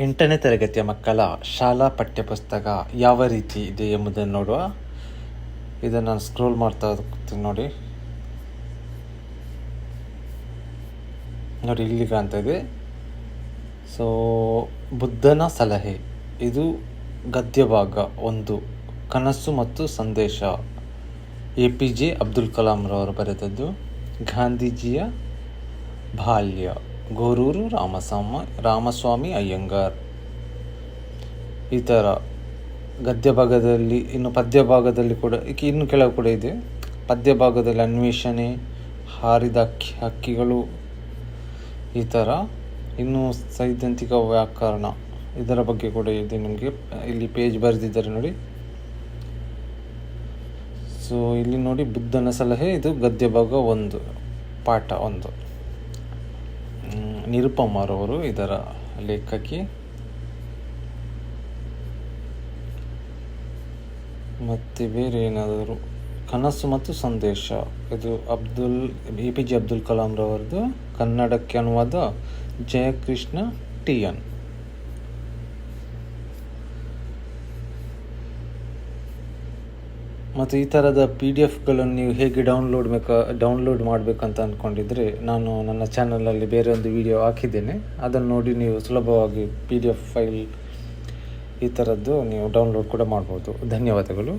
8ನೇ ತರಗತಿಯ ಮಕ್ಕಳ ಶಾಲಾ ಪಠ್ಯಪುಸ್ತಕ ಯಾವ ರೀತಿ ಇದೆ ಎಂಬುದನ್ನು ನೋಡುವ. ಇದನ್ನು ನಾನು ಸ್ಕ್ರೋಲ್ ಮಾಡ್ತಾ ಹೋಗ್ತೀನಿ ನೋಡಿ. ಇಲ್ಲಿ ಕಾಣ್ತಾ ಇದೆ. ಸೊ ಬುದ್ಧನ ಸಲಹೆ, ಇದು ಗದ್ಯ ಭಾಗ 1, ಕನಸು ಮತ್ತು ಸಂದೇಶ. APJ ಅಬ್ದುಲ್ ಕಲಾಂ ರವರು ಬರೆದದ್ದು. ಗಾಂಧೀಜಿಯ ಬಾಲ್ಯ, ಗೋರೂರು ರಾಮಸ್ವಾಮಿ ಅಯ್ಯಂಗಾರ್. ಈ ಥರ ಗದ್ಯ ಭಾಗದಲ್ಲಿ. ಇನ್ನು ಪದ್ಯ ಭಾಗದಲ್ಲಿ ಕೂಡ ಇನ್ನು ಕೆಲವು ಕೂಡ ಇದೆ. ಪದ್ಯ ಭಾಗದಲ್ಲಿ ಅನ್ವೇಷಣೆ, ಹಾರಿದ ಹಕ್ಕಿಗಳು, ಈ ಥರ. ಇನ್ನು ಸೈದ್ಧಾಂತಿಕ ವ್ಯಾಕರಣ, ಇದರ ಬಗ್ಗೆ ಕೂಡ ಇದೆ. ನಿಮಗೆ ಇಲ್ಲಿ ಪೇಜ್ ಬರೆದಿದ್ದಾರೆ ನೋಡಿ. ಸೊ ಇಲ್ಲಿ ನೋಡಿ, ಬುದ್ಧನ ಸಲಹೆ, ಇದು ಗದ್ಯ ಭಾಗ 1, ಪಾಠ 1. ನಿರುಪಮಾರವರು ಇದರ ಲೇಖಕಿ. ಮತ್ತು ಬೇರೆ ಏನಾದರೂ, ಕನಸು ಮತ್ತು ಸಂದೇಶ, ಇದು APJ ಅಬ್ದುಲ್ ಕಲಾಂ ರವರದು. ಕನ್ನಡಕ್ಕೆ ಅನುವಾದ ಜಯಕೃಷ್ಣ TN. ಮತ್ತು ಈ ಥರದ PDF ನೀವು ಹೇಗೆ ಡೌನ್ಲೋಡ್ ಮಾಡಬೇಕಂತ ಅಂದ್ಕೊಂಡಿದ್ರೆ, ನಾನು ನನ್ನ ಚಾನಲಲ್ಲಿ ಬೇರೆ ಒಂದು ವಿಡಿಯೋ ಹಾಕಿದ್ದೇನೆ. ಅದನ್ನು ನೋಡಿ ನೀವು ಸುಲಭವಾಗಿ PDF ಫೈಲ್ ಈ ಥರದ್ದು ನೀವು ಡೌನ್ಲೋಡ್ ಕೂಡ ಮಾಡ್ಬೋದು. ಧನ್ಯವಾದಗಳು.